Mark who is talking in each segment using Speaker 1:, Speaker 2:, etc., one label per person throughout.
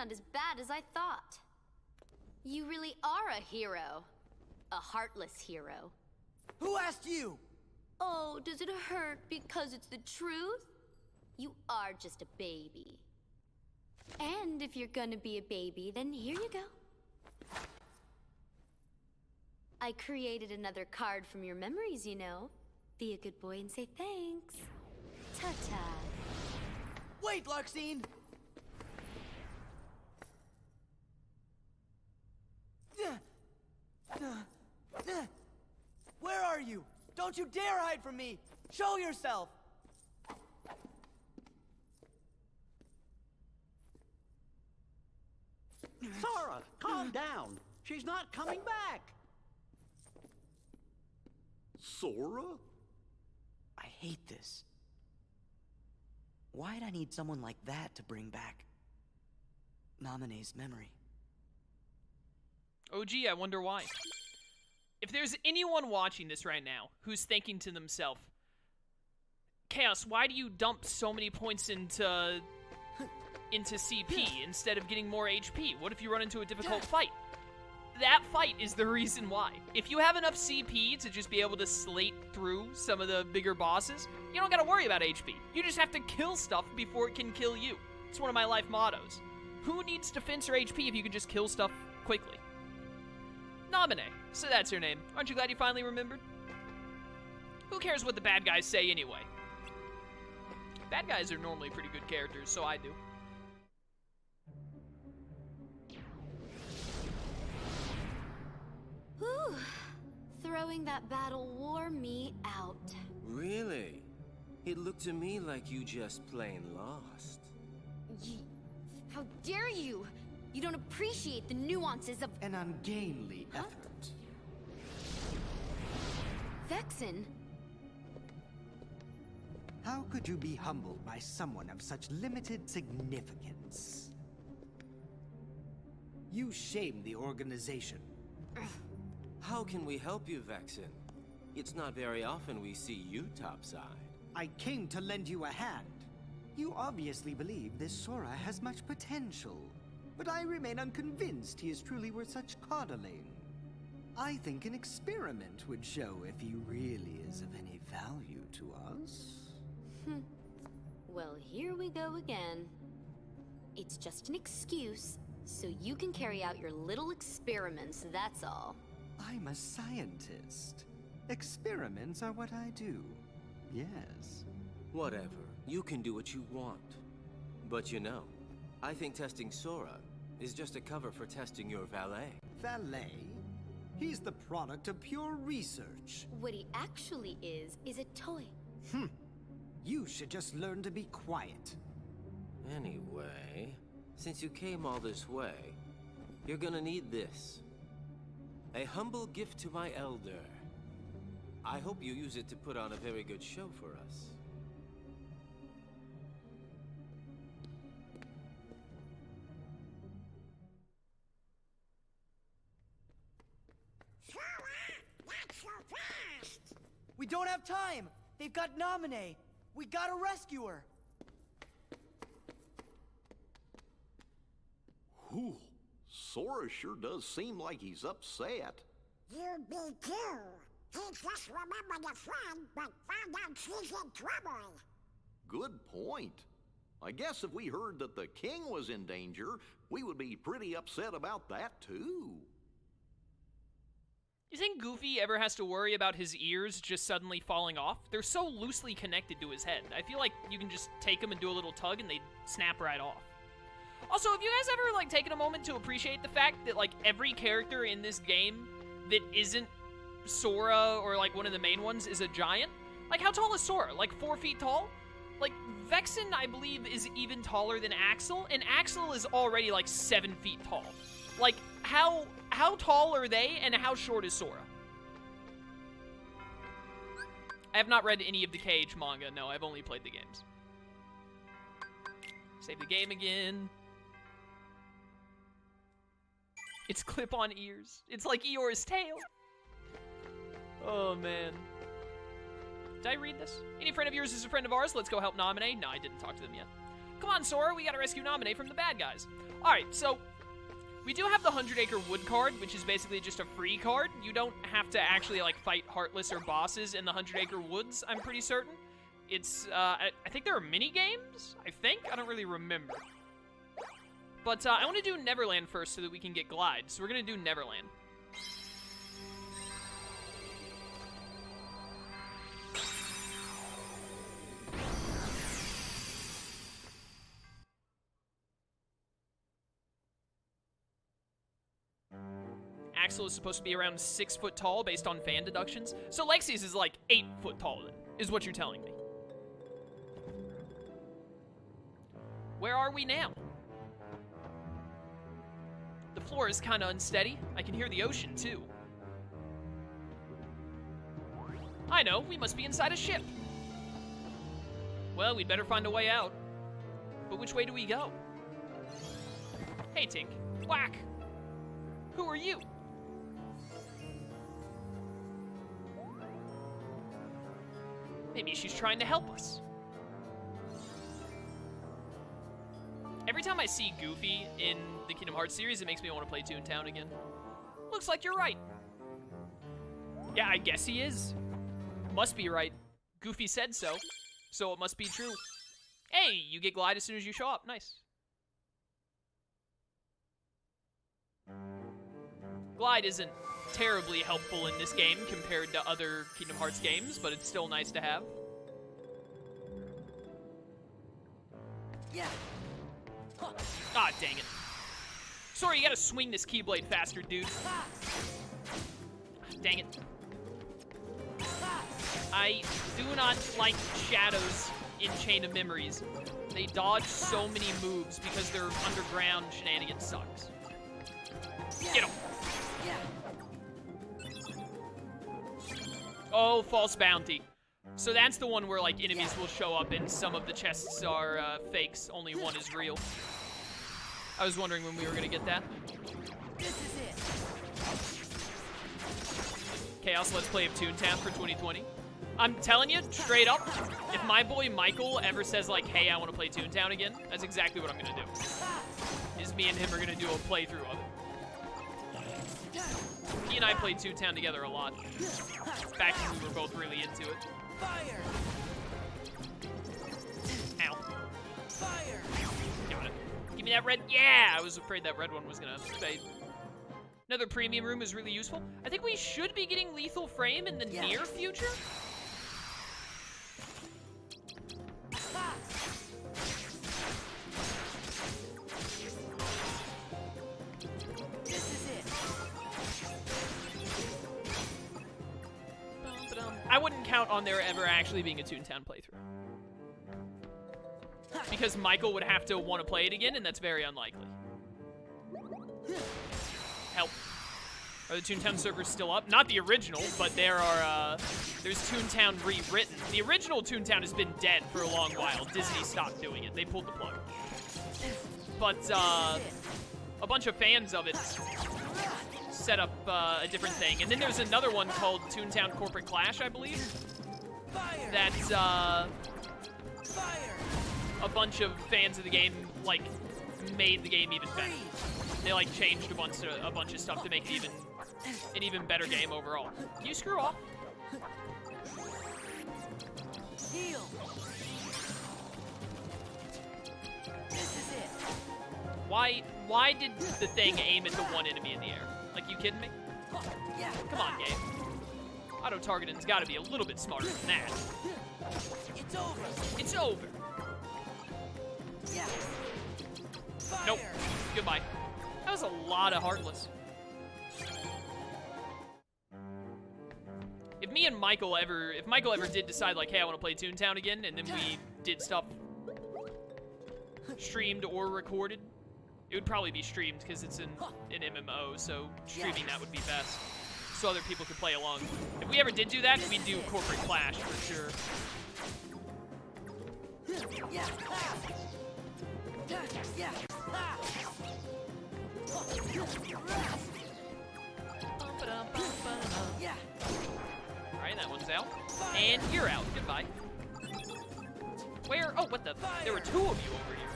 Speaker 1: not as bad as I thought. You really are a hero. A heartless hero.
Speaker 2: Who asked you?
Speaker 1: Oh, does it hurt because it's the truth? You are just a baby. And if you're gonna be a baby, then here you go. I created another card from your memories, you know. Be a good boy and say thanks. Ta-ta.
Speaker 2: Wait, Larxene! Where are you? Don't you dare hide from me! Show yourself!
Speaker 3: Sora, calm down. She's not coming back.
Speaker 4: Sora?
Speaker 2: I hate this. Why'd I need someone like that to bring back Naminé's memory?
Speaker 5: Oh gee, I wonder why. If there's anyone watching this right now who's thinking to themselves, Chaos, why do you dump so many points into CP instead of getting more HP? What if you run into a difficult fight? That fight is the reason why. If you have enough CP to just be able to slate through some of the bigger bosses, you don't gotta worry about HP. You just have to kill stuff before it can kill you. It's one of my life mottos. Who needs defense or HP if you can just kill stuff quickly? Naminé. So that's her name. Aren't you glad you finally remembered? Who cares what the bad guys say anyway? Bad guys are normally pretty good characters, so I do.
Speaker 1: Whew. Throwing that battle wore me out.
Speaker 6: Really? It looked to me like you just plain lost.
Speaker 1: How dare you! You don't appreciate the nuances of
Speaker 3: An ungainly effort.
Speaker 1: Vexen.
Speaker 3: How could you be humbled by someone of such limited significance? You shame the organization.
Speaker 6: How can we help you, Vexen? It's not very often we see you topside.
Speaker 3: I came to lend you a hand. You obviously believe this Sora has much potential, but I remain unconvinced he is truly worth such coddling. I think an experiment would show if he really is of any value to us.
Speaker 1: Well, here we go again. It's just an excuse, so you can carry out your little experiments, that's all.
Speaker 3: I'm a scientist. Experiments are what I do. Yes.
Speaker 6: Whatever. You can do what you want. But you know, I think testing Sora is just a cover for testing your valet.
Speaker 3: Valet? He's the product of pure research.
Speaker 1: What he actually is a toy.
Speaker 3: You should just learn to be quiet.
Speaker 6: Anyway, since you came all this way, you're gonna need this. A humble gift to my elder. I hope you use it to put on a very good show for us.
Speaker 2: We don't have time! They've got Naminé! We gotta rescue her!
Speaker 4: Whew. Sora sure does seem like he's upset.
Speaker 7: You be too. He just remembered a friend, but found out she's in trouble.
Speaker 4: Good point. I guess if we heard that the king was in danger, we would be pretty upset about that too.
Speaker 5: You think Goofy ever has to worry about his ears just suddenly falling off? They're so loosely connected to his head. I feel like you can just take them and do a little tug and they snap right off. Also, have you guys ever, like, taken a moment to appreciate the fact that, like, every character in this game that isn't Sora or, like, one of the main ones is a giant? Like, how tall is Sora? Like, 4 feet tall? Like, Vexen, I believe, is even taller than Axel, and Axel is already, like, 7 feet tall. Like, how tall are they, and how short is Sora? I have not read any of the Cage manga. No, I've only played the games. Save the game again. It's clip-on ears. It's like Eeyore's tail. Oh, man. Did I read this? Any friend of yours is a friend of ours. Let's go help Naminé. No, I didn't talk to them yet. Come on, Sora, we gotta rescue Naminé from the bad guys. Alright, so we do have the 100-acre wood card, which is basically just a free card. You don't have to actually, like, fight Heartless or bosses in the 100-acre woods, I'm pretty certain. It's, I think there are mini-games? I think? I don't really remember. But, I want to do Neverland first so that we can get Glide. So we're gonna do Neverland. Axel is supposed to be around 6 foot tall based on fan deductions. So Lexi's is like 8 foot tall, is what you're telling me. Where are we now? The floor is kind of unsteady. I can hear the ocean, too. I know, we must be inside a ship. Well, we'd better find a way out. But which way do we go? Hey, Tink. Whack! Who are you? Maybe she's trying to help us. Every time I see Goofy in the Kingdom Hearts series, it makes me want to play Toontown again. Looks like you're right. Yeah, I guess he is. Must be right. Goofy said so, so it must be true. Hey, you get Glide as soon as you show up. Nice. Glide isn't terribly helpful in this game compared to other Kingdom Hearts games, but it's still nice to have.
Speaker 2: Yeah.
Speaker 5: Ah, dang it. Sorry, you gotta swing this Keyblade faster, dude. Dang it. I do not like shadows in Chain of Memories. They dodge so many moves because their underground shenanigans sucks. Get him. Oh, false bounty. So that's the one where, like, enemies will show up and some of the chests are fakes. Only one is real. I was wondering when we were gonna get that.
Speaker 2: This is it.
Speaker 5: Chaos Let's Play of Toontown for 2020. I'm telling you, straight up, if my boy Michael ever says, like, hey, I want to play Toontown again, that's exactly what I'm gonna do. Is me and him are gonna do a playthrough of it. He and I played Toontown together a lot. Back when we were both really into it.
Speaker 2: Fire!
Speaker 5: Ow.
Speaker 2: Fire!
Speaker 5: Got it. Give me that red. Yeah, I was afraid that red one was gonna fade. Another premium room is really useful. I think we should be getting Lethal Frame in the near future. I wouldn't count on there ever actually being a Toontown playthrough. Because Michael would have to want to play it again, and that's very unlikely. Help. Are the Toontown servers still up? Not the original, but there are, there's Toontown rewritten. The original Toontown has been dead for a long while. Disney stopped doing it. They pulled the plug. But, a bunch of fans of it set up a different thing. And then there's another one called Toontown Corporate Clash, I believe. That's, a bunch of fans of the game, like, made the game even better. They, like, changed a bunch of stuff to make it an even better game overall. Can you screw off?
Speaker 2: Heal. This is it.
Speaker 5: Why did the thing aim at the one enemy in the air? Like, you kidding me? Come on, game. Auto-targeting's gotta be a little bit smarter than that.
Speaker 2: It's over.
Speaker 5: It's over. Nope. Goodbye. That was a lot of Heartless. If Michael ever did decide, like, hey, I want to play Toontown again, and then we did stuff streamed or recorded, it would probably be streamed because it's an MMO, so streaming that would be best, so other people could play along. If we ever did do that, we'd do Corporate Clash for sure. Alright, that one's out. And you're out. Goodbye. Where? Oh, what the? There were two of you over here.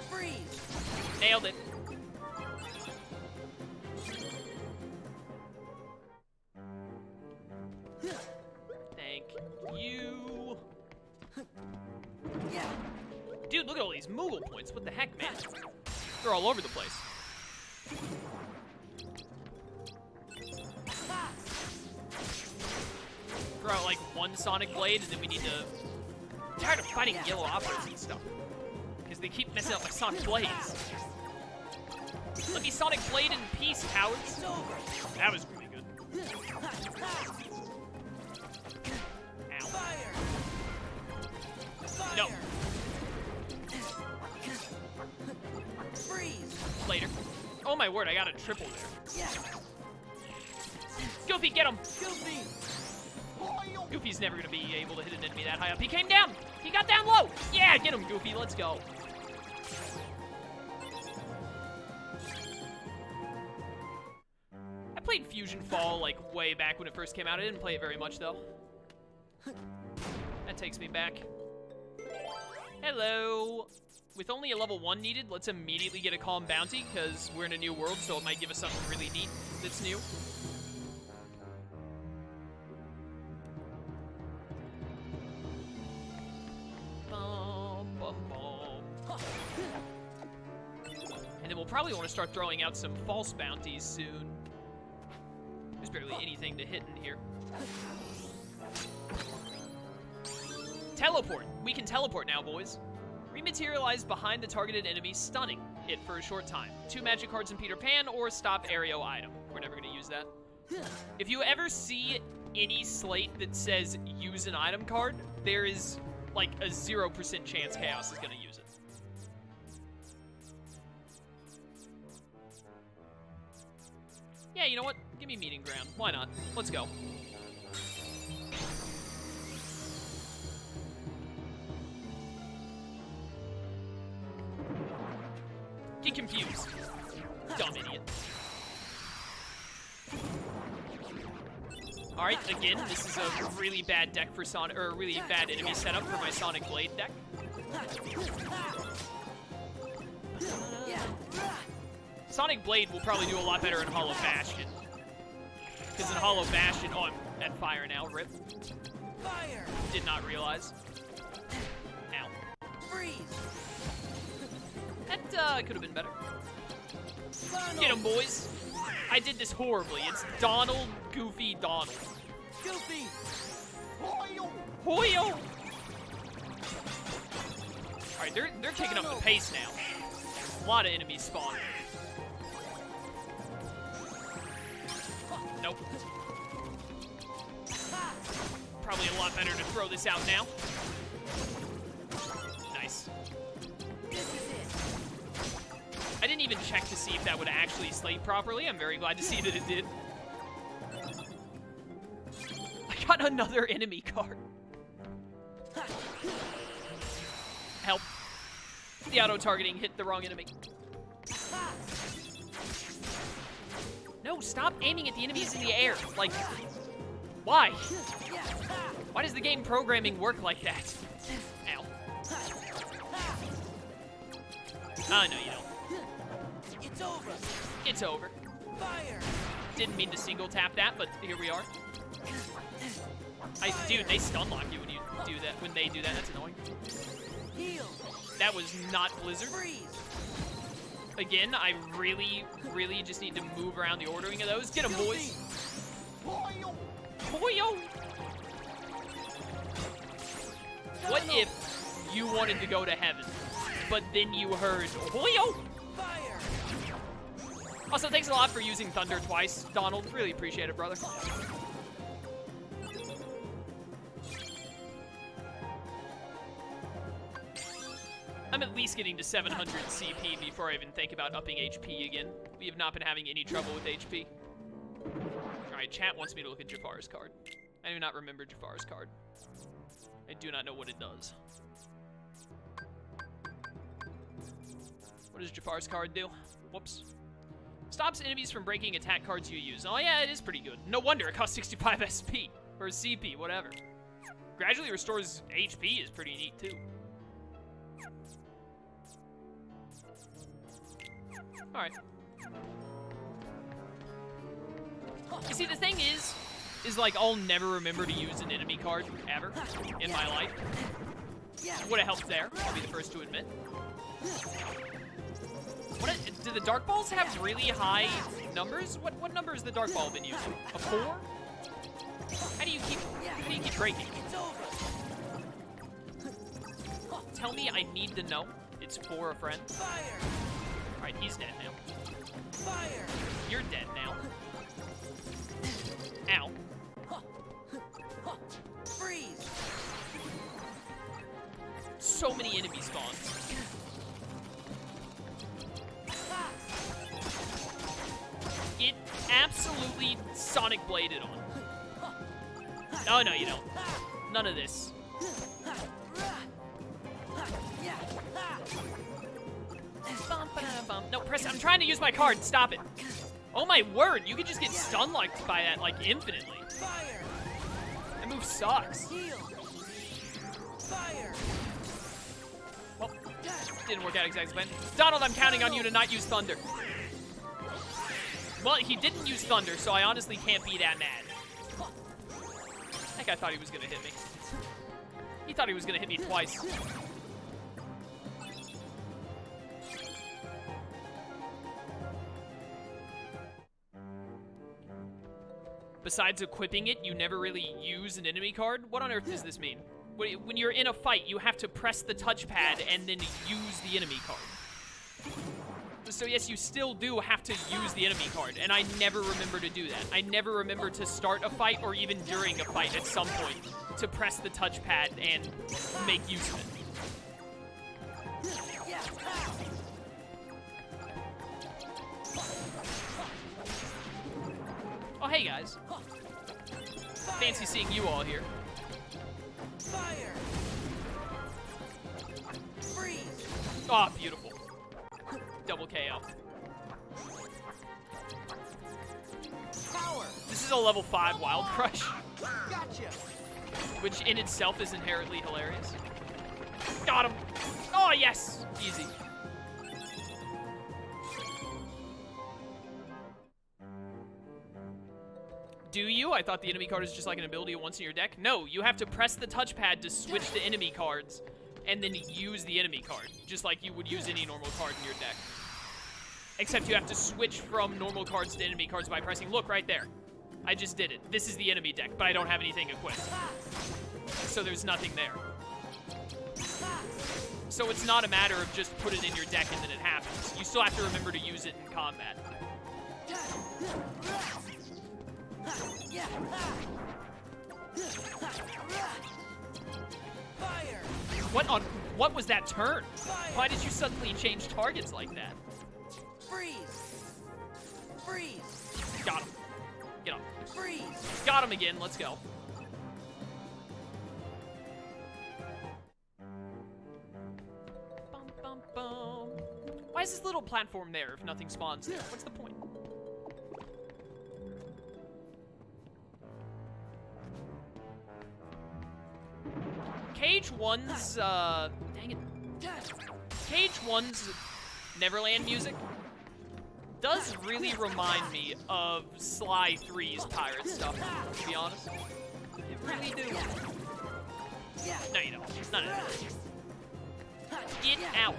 Speaker 2: Freeze!
Speaker 5: Nailed it. Thank you.
Speaker 2: Yeah.
Speaker 5: Dude, look at all these Moogle points. What the heck, man? They're all over the place. Throw out like one Sonic Blade, and then we need to... I'm tired of fighting yellow operas and stuff. Because they keep messing up my Sonic Blades. Let me Sonic Blade in peace, cowards. That was really good. Ow.
Speaker 2: Fire!
Speaker 5: No.
Speaker 2: Freeze!
Speaker 5: Later. Oh my word, I got a triple there.
Speaker 2: Yeah.
Speaker 5: Goofy, get him!
Speaker 2: Goofy!
Speaker 5: Goofy's never gonna be able to hit an enemy that high up. He came down! He got down low! Yeah, get him, Goofy, let's go. I played Fusion Fall, like, way back when it first came out. I didn't play it very much, though. That takes me back. Hello! With only a level 1 needed, let's immediately get a Calm Bounty, because we're in a new world, so it might give us something really neat that's new. And then we'll probably want to start throwing out some false bounties soon. There's barely anything to hit in here. Teleport! We can teleport now, boys. Rematerialize behind the targeted enemy, stunning it for a short time. 2 magic cards in Peter Pan, or stop Aereo item. We're never going to use that. If you ever see any slate that says use an item card, there is like a 0% chance Chaos is going to use it. Yeah, you know what? Give me Meeting Ground. Why not? Let's go. Get confused. Dumb idiot. Alright, again, this is a really bad deck for Sonic, or a really bad enemy setup for my Sonic Blade deck. Sonic Blade will probably do a lot better in Hollow Bastion. Because in Hollow Bastion, oh, I'm at fire now, rip.
Speaker 2: Fire!
Speaker 5: Did not realize. Ow.
Speaker 2: Freeze!
Speaker 5: That could have been better.
Speaker 2: Funnel.
Speaker 5: Get him, boys. I did this horribly. It's Donald, Goofy, Donald.
Speaker 2: Goofy!
Speaker 5: Hoyo! Alright, they're kicking up the pace now. A lot of enemies spawning. Nope. Probably a lot better to throw this out now. Nice. I didn't even check to see if that would actually slate properly. I'm very glad to see that it did. I got another enemy card. Help. The auto-targeting hit the wrong enemy. No, stop aiming at the enemies in the air. Like, why? Why does the game programming work like that? Ow. Oh, no, you don't.
Speaker 2: It's over!
Speaker 5: It's over.
Speaker 2: Fire!
Speaker 5: Didn't mean to single tap that, but here we are. Dude, they stun lock you when you do that. When they do that, that's annoying.
Speaker 2: Heal!
Speaker 5: That was not Blizzard.
Speaker 2: Freeze!
Speaker 5: Again, I really, really just need to move around the ordering of those. Get them, boys. Hoyo! What if you wanted to go to heaven, but then you heard Hoyo?
Speaker 2: Fire!
Speaker 5: Also, thanks a lot for using Thunder twice, Donald. Really appreciate it, brother. I'm at least getting to 700 CP before I even think about upping HP again. We have not been having any trouble with HP. Alright, chat wants me to look at Jafar's card. I do not remember Jafar's card. I do not know what it does. What does Jafar's card do? Whoops. Stops enemies from breaking attack cards you use. Oh yeah, it is pretty good. No wonder it costs 65 SP. Or CP, whatever. Gradually restores HP is pretty neat, too. Alright. You see, the thing is like, I'll never remember to use an enemy card, ever, in my life. Would have helped there, I'll be the first to admit. Do the Dark Balls have really high numbers? What number has the Dark Ball been using? A 4? How do you keep breaking? Tell me I need to know. It's for a friend. Alright, he's dead now. You're dead now. Ow.
Speaker 2: Freeze!
Speaker 5: So many enemy spawns. It absolutely Sonic Bladed on. Oh, no, you don't. None of this. No, press. I'm trying to use my card. Stop it. Oh, my word. You can just get stun-locked by that, like, infinitely. That move sucks. Well, didn't work out exactly as planned. Donald, I'm counting on you to not use Thunder. Well, he didn't use Thunder, so I honestly can't be that mad. That guy thought he was gonna hit me. He thought he was gonna hit me twice. Besides equipping it, you never really use an enemy card? What on earth does this mean? When you're in a fight, you have to press the touchpad and then use the enemy card. So yes, you still do have to use the enemy card, and I never remember to do that. I never remember to start a fight or even during a fight at some point to press the touchpad and make use of it. Oh, hey guys. Fancy seeing you all here.
Speaker 2: Fire! Freeze!
Speaker 5: Oh, beautiful. Double KO.
Speaker 2: Power!
Speaker 5: This is a level 5 Wild Crush,
Speaker 2: Gotcha!
Speaker 5: which in itself is inherently hilarious. Got him. Oh, yes. Easy. Do you? I thought the enemy card is just like an ability once in your deck. No, you have to press the touchpad to switch to enemy cards and then use the enemy card, just like you would use any normal card in your deck. Except you have to switch from normal cards to enemy cards by pressing, look, right there. I just did it. This is the enemy deck, but I don't have anything equipped. So there's nothing there. So it's not a matter of just put it in your deck and then it happens. You still have to remember to use it in combat.
Speaker 2: Fire!
Speaker 5: What was that turn? Why did you suddenly change targets like that?
Speaker 2: Freeze! Freeze!
Speaker 5: Got him. Get on.
Speaker 2: Freeze!
Speaker 5: Got him again. Let's go. Bum, bum, bum. Why is this little platform there if nothing spawns there? What's the point? Cage 1's, dang it. Cage 1's Neverland music does really remind me of Sly 3's pirate stuff, to be honest. It really do. No, you don't. None of that. Get out.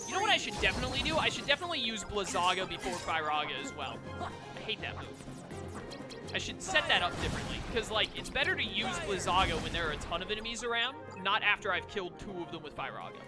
Speaker 5: You know what I should definitely do? I should definitely use Blizzaga before Firaga as well. I hate that move. I should set that up differently, because, like, it's better to use Blizzaga when there are a ton of enemies around, not after I've killed 2 of them with Firaga.